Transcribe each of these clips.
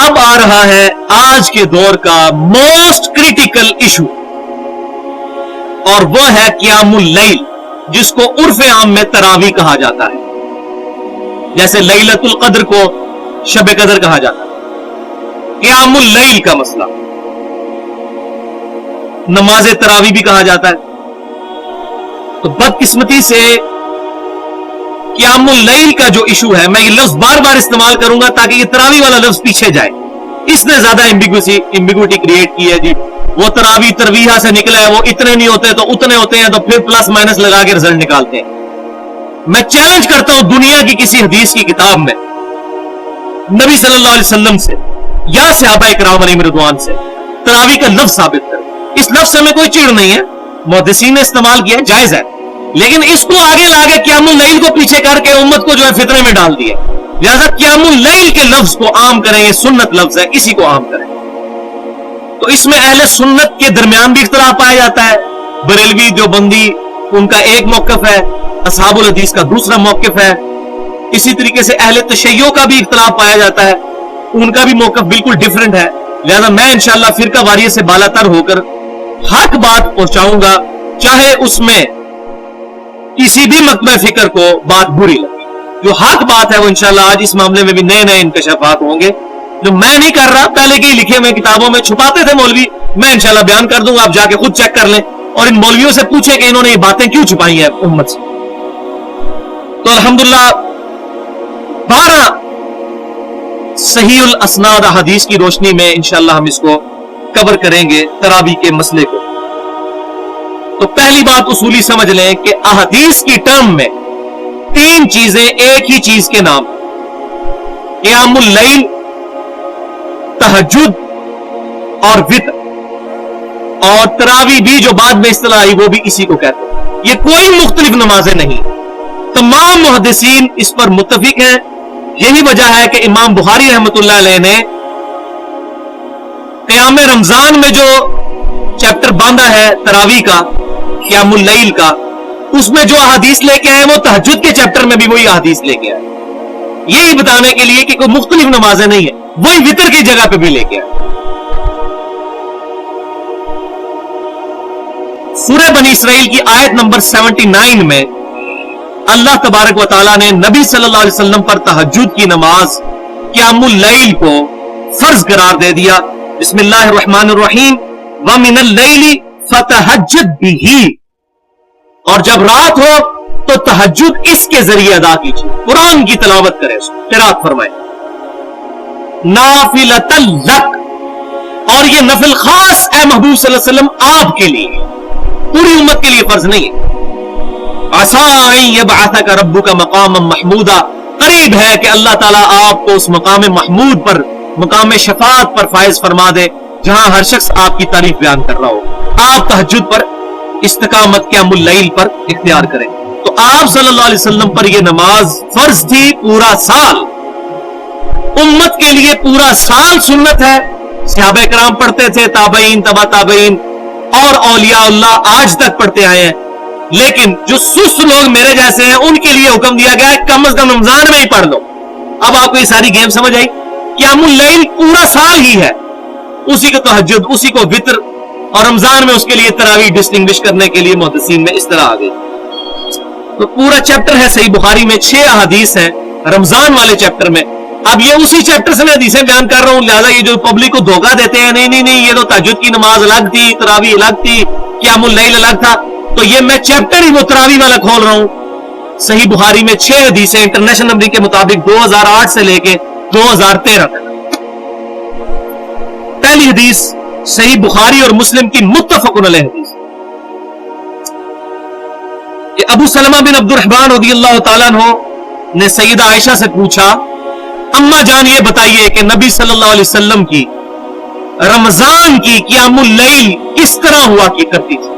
اب آ رہا ہے آج کے دور کا موسٹ کریٹیکل ایشو، اور وہ ہے قیام اللیل، جس کو عرف عام میں تراویح کہا جاتا ہے، جیسے لیلۃ القدر کو شب قدر کہا جاتا ہے۔ قیام اللیل کا مسئلہ نماز تراویح بھی کہا جاتا ہے۔ تو بدقسمتی سے قیام اللیل کا جو ایشو ہے، میں یہ لفظ بار بار استعمال کروں گا تاکہ یہ تراویح والا لفظ پیچھے جائے، اس نے زیادہ ایمبیگوٹی کریٹ کی ہے جی، وہ تراویح ترویحہ سے نکلا ہے، وہ اتنے نہیں ہوتے تو اتنے ہوتے ہیں، تو پھر پلس مائنس لگا کے رزلٹ نکالتے ہیں۔ میں چیلنج کرتا ہوں دنیا کی کسی حدیث کی کتاب میں نبی صلی اللہ علیہ وسلم سے یا صحابہ کرام علیہم رضوان سے تراویح کا لفظ ثابت کر۔ اس لفظ سے میں کوئی چڑ نہیں ہے، محدثین نے استعمال کیا، جائز ہے، لیکن اس کو آگے لاگے قیام اللیل کو پیچھے کر کے امت کو جو ہے فتنے میں ڈال دیا۔ لہذا قیام اللیل کے لفظ کو عام کریں، یہ سنت لفظ ہے، اسی کو عام کریں۔ تو اس میں اہل سنت کے درمیان بھی اختلاف پایا جاتا ہے، بریلوی دیوبندی ان کا ایک موقف ہے، اصحاب الحدیث کا دوسرا موقف ہے، اسی طریقے سے اہل تشیع کا بھی اختلاف پایا جاتا ہے، ان کا بھی موقف بالکل ڈیفرنٹ ہے۔ لہذا میں انشاءاللہ فرقہ واریت سے بالا تر ہو کر حق بات پہنچاؤں گا، چاہے اس میں کسی بھی مکتبہ فکر کو بات بری لگے۔ جو حق بات ہے وہ انشاءاللہ آج اس معاملے میں بھی نئے نئے انکشافات ہوں گے، جو میں نہیں کر رہا، پہلے کے لکھے ہوئے کتابوں میں چھپاتے تھے مولوی، میں انشاءاللہ بیان کر دوں گا، آپ جا کے خود چیک کر لیں اور ان مولویوں سے پوچھیں کہ انہوں نے یہ باتیں کیوں چھپائی ہیں امت سے۔ تو الحمدللہ 12 صحیح الاسناد احادیث کی روشنی میں انشاءاللہ ہم اس کو کور کریں گے تراویح کے مسئلے کو۔ تو پہلی بات اصولی سمجھ لیں کہ احادیث کی ٹرم میں 3 چیزیں ایک ہی چیز کے نام، قیام اللیل، تہجد اور وتر، اور تراویح بھی جو بعد میں اصطلاح آئی وہ بھی اسی کو کہتے ہیں۔ یہ کوئی مختلف نمازیں نہیں، تمام محدثین اس پر متفق ہیں۔ یہی وجہ ہے کہ امام بخاری رحمۃ اللہ علیہ نے قیام رمضان میں جو چیپٹر باندھا ہے تراویح کا، قیام اللیل کا، اس میں جو احادیث لے کے آئے وہ تہجد کے چیپٹر میں بھی وہی احادیث لے کے آئے، یہی بتانے کے لیے کہ کوئی مختلف نمازیں نہیں ہیں، وہی وتر کی جگہ پہ بھی لے کے آئے۔ سورہ بنی اسرائیل کی آیت نمبر 79 میں اللہ تبارک و تعالیٰ نے نبی صلی اللہ علیہ وسلم پر تہجد کی نماز قیام اللیل کو فرض قرار دے دیا۔ بسم اللہ الرحمن الرحیم، وَمِنَ اللَّيْلِ فَتَہجَّد بِهِ، اور جب رات ہو تو تہجد اس کے ذریعے ادا کیجیے، قرآن کی تلاوت کریں، اس کو قرات فرمائیں۔ نافلۃ لک، اور یہ نفل خاص اے محبوب صلی اللہ علیہ وسلم آپ کے لیے، پوری امت کے لیے فرض نہیں ہے۔ عسیٰ ان یبعثک ربک مقاما محمودا، قریب ہے کہ اللہ تعالیٰ آپ کو اس مقام محمود پر، مقام شفاعت پر فائز فرما دے، جہاں ہر شخص آپ کی تعریف بیان کر رہا ہو۔ آپ تہجد پر استقامت قیام اللیل پر اختیار کریں۔ تو آپ صلی اللہ علیہ وسلم پر یہ نماز فرض تھی پورا سال، امت کے لیے پورا سال سنت ہے۔ صحابہ کرام پڑھتے تھے، تابعین، تبع تابعین اور اولیاء اللہ آج تک پڑھتے آئے ہیں، لیکن جو سست لوگ میرے جیسے ہیں ان کے لیے حکم دیا گیا ہے کم از کم رمضان میں ہی پڑھ لو۔ اب آپ کو یہ ساری گیم سمجھ آئی؟ قیام اللیل پورا سال ہی ہے، اسی کو تہجد، اسی کو وتر، اور رمضان میں اس کے لیے تراویح ڈسٹنگوش کرنے کے لیے محدثین میں اس طرح آ گئی۔ تو پورا چیپٹر ہے صحیح بخاری میں، 6 احادیث ہیں رمضان والے چیپٹر میں۔ اب یہ اسی چیپٹر سے میں حدیثیں بیان کر رہا ہوں، لہذا یہ جو پبلک کو دھوکہ دیتے ہیں نہیں یہ تو تہجد کی نماز الگ تھی، تراویح الگ تھی، قیام اللیل الگ تھا، تو یہ میں چیپٹر ہی وہ تراویح والا کھول رہا ہوں۔ صحیح بخاری میں 6 حدیثیں انٹرنیشنل نمبر کے مطابق 2008 سے لے کے 2013 تک۔ پہلی حدیث صحیح بخاری اور مسلم کی متفق علیہ حدیث، کہ ابو سلمہ بن عبد الرحمن رضی اللہ تعالیٰ عنہ نے سیدہ عائشہ سے پوچھا، اما جان یہ بتائیے کہ نبی صلی اللہ علیہ وسلم کی رمضان کی قیام اللیل کس طرح ہوا کرتی تھی،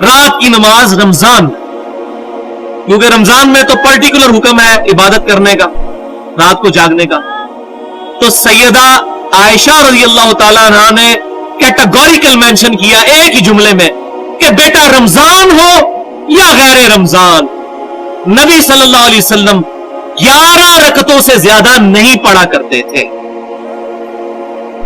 رات کی نماز رمضان میں، کیونکہ رمضان میں تو پرٹیکولر حکم ہے عبادت کرنے کا، رات کو جاگنے کا۔ تو سیدہ عائشہ رضی اللہ تعالیٰ عنہ نے کیٹیگوریکل مینشن کیا ایک ہی جملے میں کہ بیٹا رمضان ہو یا غیر رمضان، نبی صلی اللہ علیہ وسلم 11 رکعتوں سے زیادہ نہیں پڑھا کرتے تھے۔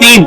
3,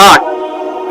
8।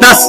10,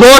2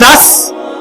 10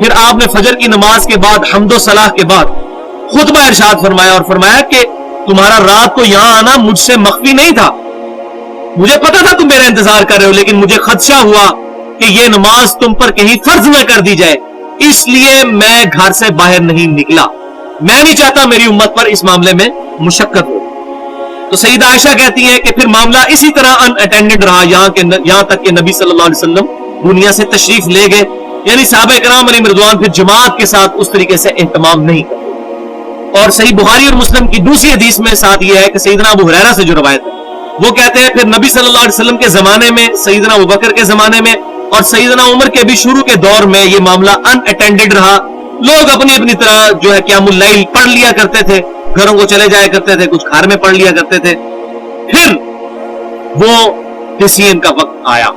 پھر آپ نے فجر کی نماز کے بعد حمد و صلاح کے بعد خطبہ ارشاد فرمایا اور فرمایا کہ تمہارا رات کو یہاں آنا مجھ سے مخفی نہیں تھا، مجھے پتا تھا تم میرا انتظار کر رہے ہو، لیکن مجھے خدشہ ہوا کہ یہ نماز تم پر کہیں فرض نہ کر دی جائے، اس لیے میں گھر سے باہر نہیں نکلا، میں نہیں چاہتا میری امت پر اس معاملے میں مشقت ہو۔ تو سیدہ عائشہ کہتی ہیں کہ پھر معاملہ اسی طرح ان اٹینڈڈ رہا یہاں تک کہ نبی صلی اللہ علیہ وسلم دنیا سے تشریف لے گئے، یعنی صحابہ کرام علیہم رضوان پھر جماعت کے ساتھ اس طریقے سے اہتمام نہیں کرتے۔ اور صحیح بخاری اور مسلم کی دوسری حدیث میں ساتھ یہ ہے کہ سیدنا ابو ہریرہ سے جو روایت ہے وہ کہتے ہیں پھر نبی صلی اللہ علیہ وسلم کے زمانے میں، سیدنا ابوبکر کے زمانے میں اور سیدنا عمر کے بھی شروع کے دور میں یہ معاملہ ان اٹینڈڈ رہا، لوگ اپنی اپنی طرح جو ہے قیام اللیل پڑھ لیا کرتے تھے، گھروں کو چلے جایا کرتے تھے، کچھ گھر میں پڑھ لیا کرتے تھے۔ پھر وہ حسین کا وقت آیا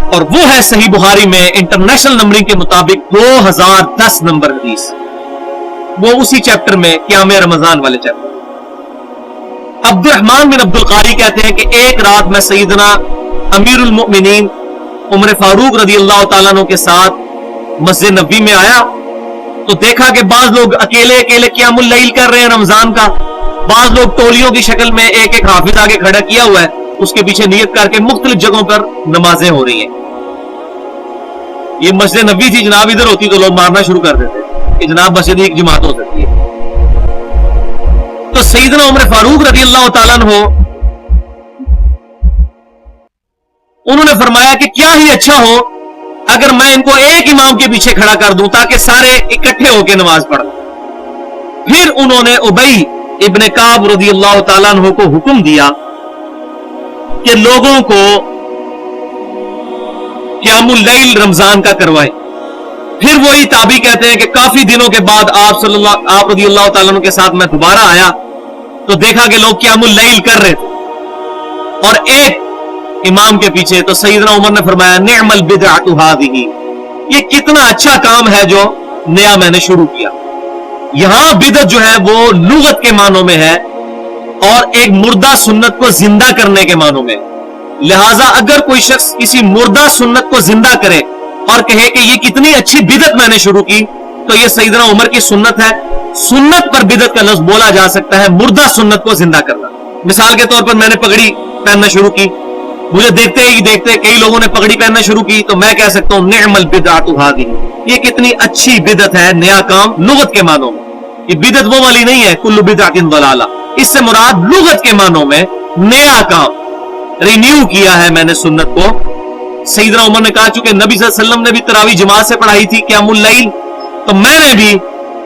اور وہ ہے صحیح بخاری میں انٹرنیشنل نمبرنگ کے مطابق 2010 نمبر حدیث، وہ اسی چیپٹر میں قیام رمضان والے چیپٹر۔ عبد الرحمن بن عبد القاری کہتے ہیں کہ ایک رات میں سیدنا امیر المؤمنین عمر فاروق رضی اللہ تعالیٰ عنہ کے ساتھ مسجد نبوی میں آیا تو دیکھا کہ بعض لوگ اکیلے اکیلے قیام اللیل کر رہے ہیں رمضان کا، بعض لوگ ٹولیوں کی شکل میں ایک ایک حافظ آگے کھڑا کیا ہوا ہے، اس کے پیچھے نیت کر کے مختلف جگہوں پر نمازیں ہو رہی ہیں۔ یہ مسجد نبوی تھی جناب، ادھر ہوتی تو لوگ مارنا شروع کر دیتے کہ جناب مسجد ایک جماعت ہو سکتی ہے۔ تو سیدنا عمر فاروق رضی اللہ تعالیٰ عنہ انہوں نے فرمایا کہ کیا ہی اچھا ہو اگر میں ان کو ایک امام کے پیچھے کھڑا کر دوں تاکہ سارے اکٹھے ہو کے نماز پڑھ۔ پھر انہوں نے ابی ابن کعب رضی اللہ تعالیٰ عنہ کو حکم دیا کہ لوگوں کو قیام اللیل رمضان کا کروائے۔ پھر وہی تابعی کہتے ہیں کہ کافی دنوں کے بعد آپ رضی اللہ تعالیٰ عنہ کے ساتھ میں دوبارہ آیا تو دیکھا کہ لوگ قیام اللیل کر رہے تھے اور ایک امام کے پیچھے، تو سیدنا عمر نے فرمایا نعم البدعۃ ھذہ، یہ کتنا اچھا کام ہے جو نیا میں نے شروع کیا۔ یہاں بدعت جو ہے وہ لغت کے معنوں میں ہے اور ایک مردہ سنت کو زندہ کرنے کے معنوں میں، لہٰذا اگر کوئی شخص کسی مردہ سنت کو زندہ کرے اور کہے کہ یہ کتنی اچھی بدعت میں نے شروع کی، تو یہ سیدنا عمر کی سنت ہے۔ سنت پر بدعت کا لفظ بولا جا سکتا ہے مردہ سنت کو زندہ کرنا۔ مثال کے طور پر میں نے پگڑی پہننا شروع کی، مجھے دیکھتے ہی دیکھتے کئی لوگوں نے پگڑی پہننا شروع کی، تو میں کہہ سکتا ہوں نعم البدعۃ ھذہ، یہ کتنی اچھی بدعت ہے، نیا کام لغت کے معنوں میں۔ یہ بدعت وہ والی نہیں ہے کل بدعۃ ضلالہ، اس سے مراد لغت کے معنوں میں نیا کام، رینیو کیا ہے میں نے سنت کو۔ سیدنا عمر نے کہا چونکہ نبی صلی اللہ علیہ وسلم نے بھی تراویح جماعت سے پڑھائی تھی قیام اللیل، تو میں نے بھی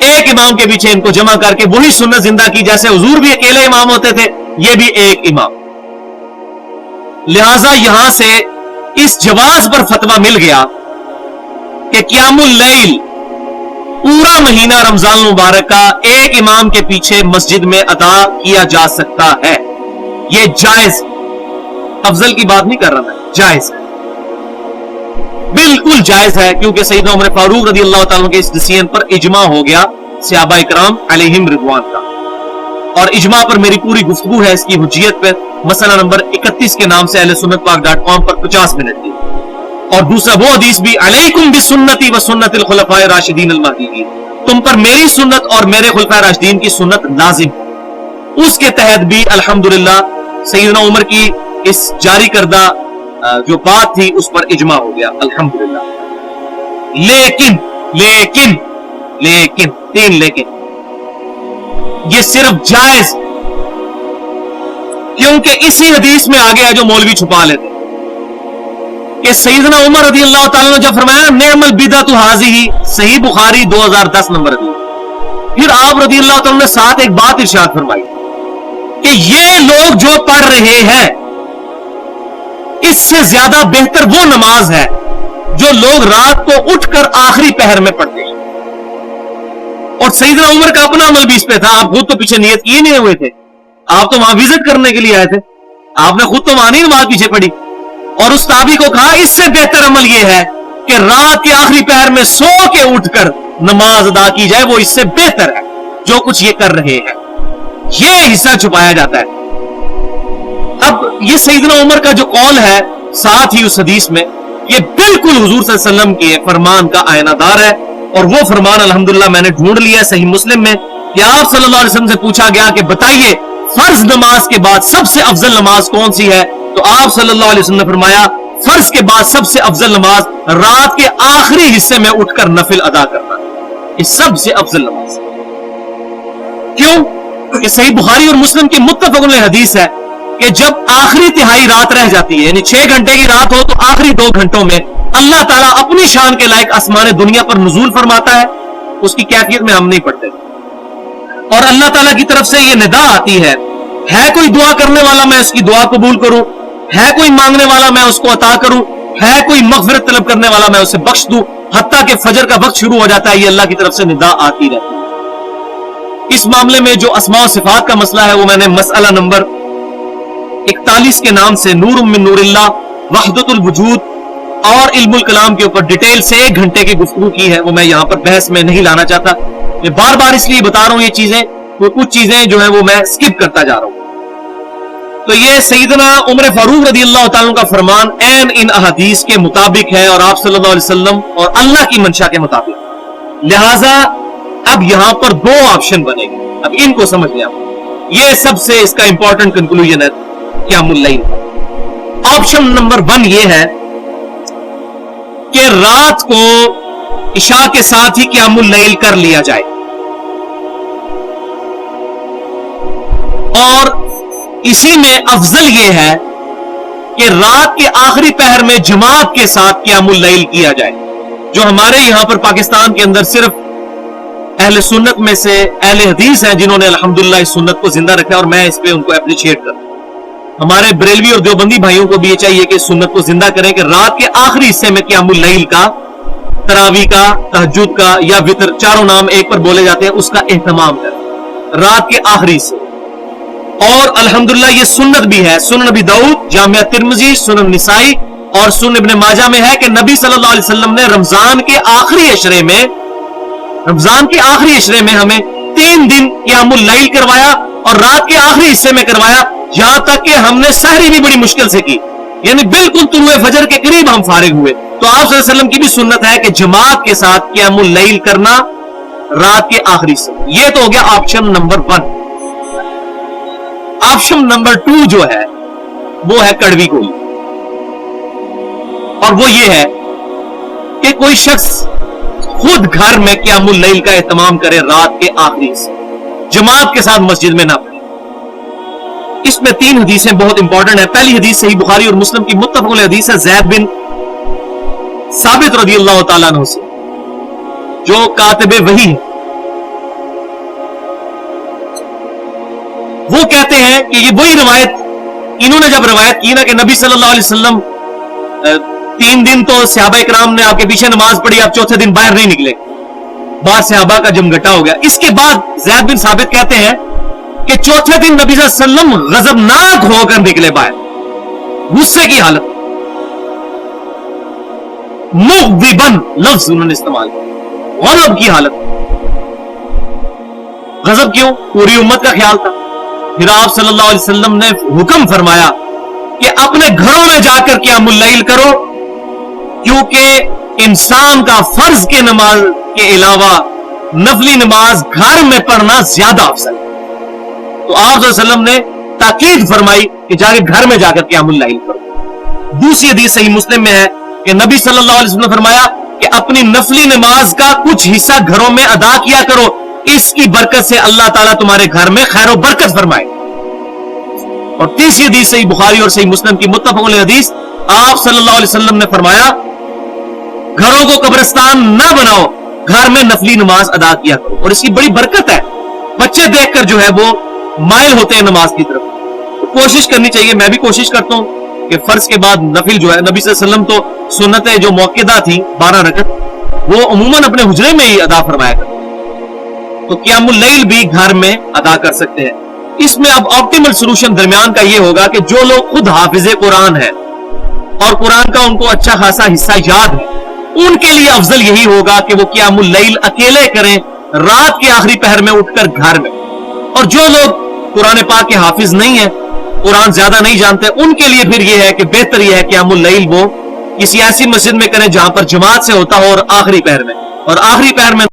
ایک امام کے پیچھے ان کو جمع کر کے وہی سنت زندہ کی، جیسے حضور بھی اکیلے امام ہوتے تھے، یہ بھی ایک امام۔ لہذا یہاں سے اس جواز پر فتویٰ مل گیا کہ قیام اللیل پورا مہینہ رمضان المبارک کا ایک امام کے پیچھے مسجد میں ادا کیا جا سکتا ہے، یہ جائز، افضل کی بات نہیں کر رہا میں، جائز ہے، بالکل جائز ہے، کیونکہ سیدنا عمر فاروق رضی اللہ تعالیٰ کے اس ڈیسیژن پر اجماع ہو گیا صحابہ کرام علیہم رضوان کا، اور اجماع پر میری پوری گفتگو ہے اس کی حجیت پہ، مسئلہ نمبر 31 کے نام سے اہل سنت پاک.com پر 50 منٹ کی۔ اور دوسرا وہ حدیث بھی علیکم بسنتی و سنت الخلفاء الراشدین المہدیین، تم پر میری سنت اور میرے خلفاء راشدین کی سنت لازم، اس کے تحت بھی الحمدللہ سیدنا عمر کی اس جاری کردہ جو بات تھی اس پر اجماع ہو گیا الحمدللہ۔ لیکن لیکن لیکن تین لیکن، یہ صرف جائز، کیونکہ اسی حدیث میں آگے ہے جو مولوی چھپا لیتے کہ سیدنا عمر رضی اللہ تعالیٰ نے جب فرمایا نعم البدعۃ ھذہ، صحیح بخاری 2010 نمبر حدیث، پھر آپ رضی اللہ تعالیٰ نے ساتھ ایک بات ارشاد فرمائی کہ یہ لوگ جو پڑھ رہے ہیں اس سے زیادہ بہتر وہ نماز ہے جو لوگ رات کو اٹھ کر آخری پہر میں پڑھتے ہیں۔ اور سیدنا عمر کا اپنا عمل بھی اس پہ تھا، آپ خود تو پیچھے نیت کیے نہیں ہوئے تھے، آپ تو وہاں وزٹ کرنے کے لیے آئے تھے، آپ نے خود تو وہاں نہیں نماز پیچھے پڑھی، اور اس تابعی کو کہا اس سے بہتر عمل یہ ہے کہ رات کے آخری پہر میں سو کے اٹھ کر نماز ادا کی جائے، وہ اس سے بہتر ہے جو کچھ یہ کر رہے ہیں۔ یہ حصہ چھپایا جاتا ہے۔ اب یہ سیدنا عمر کا جو قول ہے ساتھ ہی اس حدیث میں یہ بالکل حضور صلی اللہ علیہ وسلم کے فرمان کا آئینہ دار ہے. اور وہ فرمان الحمدللہ میں نے ڈھونڈ لیا ہے صحیح مسلم میں کہ آپ صلی اللہ علیہ وسلم سے پوچھا گیا کہ بتائیے فرض نماز کے بعد سب سے افضل نماز کون سی ہے؟ تو آپ صلی اللہ علیہ وسلم نے فرمایا فرض کے بعد سب سے افضل نماز رات کے آخری حصے میں اٹھ کر نفل ادا کرنا. یہ سب سے افضل نماز. کیوں؟ کہ صحیح بخاری اور مسلم کی متفق علیہ حدیث ہے کہ جب آخری تہائی رات رہ جاتی ہے، یعنی 6 گھنٹے کی رات ہو، تو آخری 2 گھنٹوں میں اللہ تعالیٰ اپنی شان کے لائق آسمان دنیا پر نزول فرماتا ہے. اس کی کیفیت میں ہم نہیں پڑھتے، اور اللہ تعالیٰ کی طرف سے یہ ندا آتی ہے کوئی دعا کرنے والا میں اس کی دعا قبول کروں، ہے کوئی مانگنے والا میں اس کو عطا کروں، ہے کوئی مغفرت طلب کرنے والا میں اسے بخش دوں. حتیٰ کہ فجر کا وقت شروع ہو جاتا ہے، یہ اللہ کی طرف سے ندا آتی رہتی ہے. اس معاملے میں جو اسماء و صفات کا مسئلہ ہے وہ میں نے مسئلہ نمبر 41 کے نام سے نور من نور اللہ، وحدت الوجود اور علم الکلام کے اوپر ڈیٹیل سے 1 گھنٹے کی گفتگو کی ہے. وہ میں یہاں پر بحث میں نہیں لانا چاہتا. میں بار بار اس لیے بتا رہا ہوں یہ چیزیں، کچھ چیزیں جو ہیں وہ میں سکپ کرتا جا رہا ہوں. تو یہ سیدنا عمر فاروق رضی اللہ تعالیٰ کا فرمان عین ان احادیث کے مطابق ہے اور آپ صلی اللہ علیہ وسلم اور اللہ کی منشا کے مطابق. لہٰذا اب یہاں پر 2 آپشن بنے گے. اب ان کو سمجھ لیں. یہ سب سے اس کا امپورٹنٹ کنکلوژن ہے قیام اللیل. آپشن نمبر 1 یہ ہے کہ رات کو عشاء کے ساتھ ہی قیام اللیل کر لیا جائے، اور اسی میں افضل یہ ہے کہ رات کے آخری پہر میں جماعت کے ساتھ قیام اللیل کیا جائے. جو ہمارے یہاں پر پاکستان کے اندر صرف اہل سنت میں سے اہل حدیث ہیں جنہوں نے الحمدللہ اس سنت کو زندہ رکھا، اور میں اس پہ ان کو اپریشیٹ کرتا ہوں. ہمارے بریلوی اور دیوبندی بھائیوں کو بھی یہ چاہیے کہ اس سنت کو زندہ کریں کہ رات کے آخری حصے میں قیام اللیل کا، تراویح کا، تہجد کا یا وتر، چاروں نام ایک پر بولے جاتے ہیں، اس کا اہتمام کریں رات کے آخری حصے. اور الحمدللہ یہ سنت بھی ہے. سنن نبی داؤد، جامعہ ترمذی، سنن نسائی اور سنن ابن ماجہ میں ہے کہ نبی صلی اللہ علیہ وسلم نے رمضان کے آخری عشرے میں ہمیں 3 دن قیام اللیل کروایا اور رات کے آخری حصے میں کروایا، یہاں تک کہ ہم نے سحری بھی بڑی مشکل سے کی، یعنی بالکل طلوع فجر کے قریب ہم فارغ ہوئے. تو آپ صلی اللہ علیہ وسلم کی بھی سنت ہے کہ جماعت کے ساتھ قیام اللیل کرنا رات کے آخری حصے. یہ تو ہو گیا آپشن نمبر 1. آپشن نمبر 2 جو ہے وہ ہے کڑوی کوئی، اور وہ یہ ہے کہ کوئی شخص خود گھر میں قیام اللیل کا اہتمام کرے رات کے آخری حصے، جماعت کے ساتھ مسجد میں نہ پڑھے. اس میں 3 حدیثیں بہت امپورٹنٹ ہیں. پہلی حدیث صحیح بخاری اور مسلم کی متفق علیہ حدیث ہے زید بن ثابت رضی اللہ تعالیٰ عنہ سے، جو کاتب وحی ہے. وہ کہتے ہیں کہ یہ وہی روایت انہوں نے جب روایت کی نا کہ نبی صلی اللہ علیہ وسلم 3 دن تو صحابہ کرام نے آپ کے پیچھے نماز پڑھی، آپ چوتھے دن باہر نہیں نکلے، باہر صحابہ کا جمگٹا ہو گیا. اس کے بعد زید بن ثابت کہتے ہیں کہ چوتھے دن نبی صلی اللہ علیہ وسلم غضبناک ہو کر نکلے باہر، غصے کی حالت، مغضبن لفظ انہوں نے استعمال کیا، غضب کی حالت. غضب کیوں؟ پوری امت کا خیال تھا. پھر آپ صلی اللہ علیہ وسلم نے حکم فرمایا کہ اپنے گھروں میں جا کر قیام اللیل کرو، کیونکہ انسان کا فرض کے نماز کے علاوہ نفلی نماز گھر میں پڑھنا زیادہ افضل ہے. تو آپ صلی اللہ علیہ وسلم نے تاکید فرمائی کہ جا کے گھر میں جا کر قیام اللیل کرو. دوسری حدیث صحیح مسلم میں ہے کہ نبی صلی اللہ علیہ وسلم نے فرمایا کہ اپنی نفلی نماز کا کچھ حصہ گھروں میں ادا کیا کرو، اس کی برکت سے اللہ تعالیٰ تمہارے گھر میں خیر و برکت فرمائے. اور تیسری حدیث صحیح بخاری اور صحیح مسلم کی متفق علیہ حدیث، آپ صلی اللہ علیہ وسلم نے فرمایا گھروں کو قبرستان نہ بناؤ، گھر میں نفلی نماز ادا کیا کرو. اور اس کی بڑی برکت ہے. بچے دیکھ کر جو ہے وہ مائل ہوتے ہیں نماز کی طرف. تو کوشش کرنی چاہیے، میں بھی کوشش کرتا ہوں کہ فرض کے بعد نفل جو ہے، نبی صلی اللہ علیہ وسلم تو سنتیں جو موقعہ تھی 12 رکعت وہ عموماً اپنے حجرے میں ہی ادا فرمایا کرتے، تو قیام اللیل بھی گھر میں ادا کر سکتے ہیں. اس میں اب آپٹیمل سولوشن درمیان کا یہ ہوگا کہ جو لوگ خود حافظ قرآن ہیں اور قرآن کا ان کو اچھا خاصا حصہ یاد ہے، ان کے لیے افضل یہی ہوگا کہ وہ قیام اللیل اکیلے کریں رات کے آخری پہر میں اٹھ کر گھر میں. اور جو لوگ قرآن پاک کے حافظ نہیں ہیں، قرآن زیادہ نہیں جانتے، ان کے لیے پھر یہ ہے کہ بہتر یہ ہے قیام اللیل وہ کسی ایسی مسجد میں کریں جہاں پر جماعت سے ہوتا ہو اور آخری پہر میں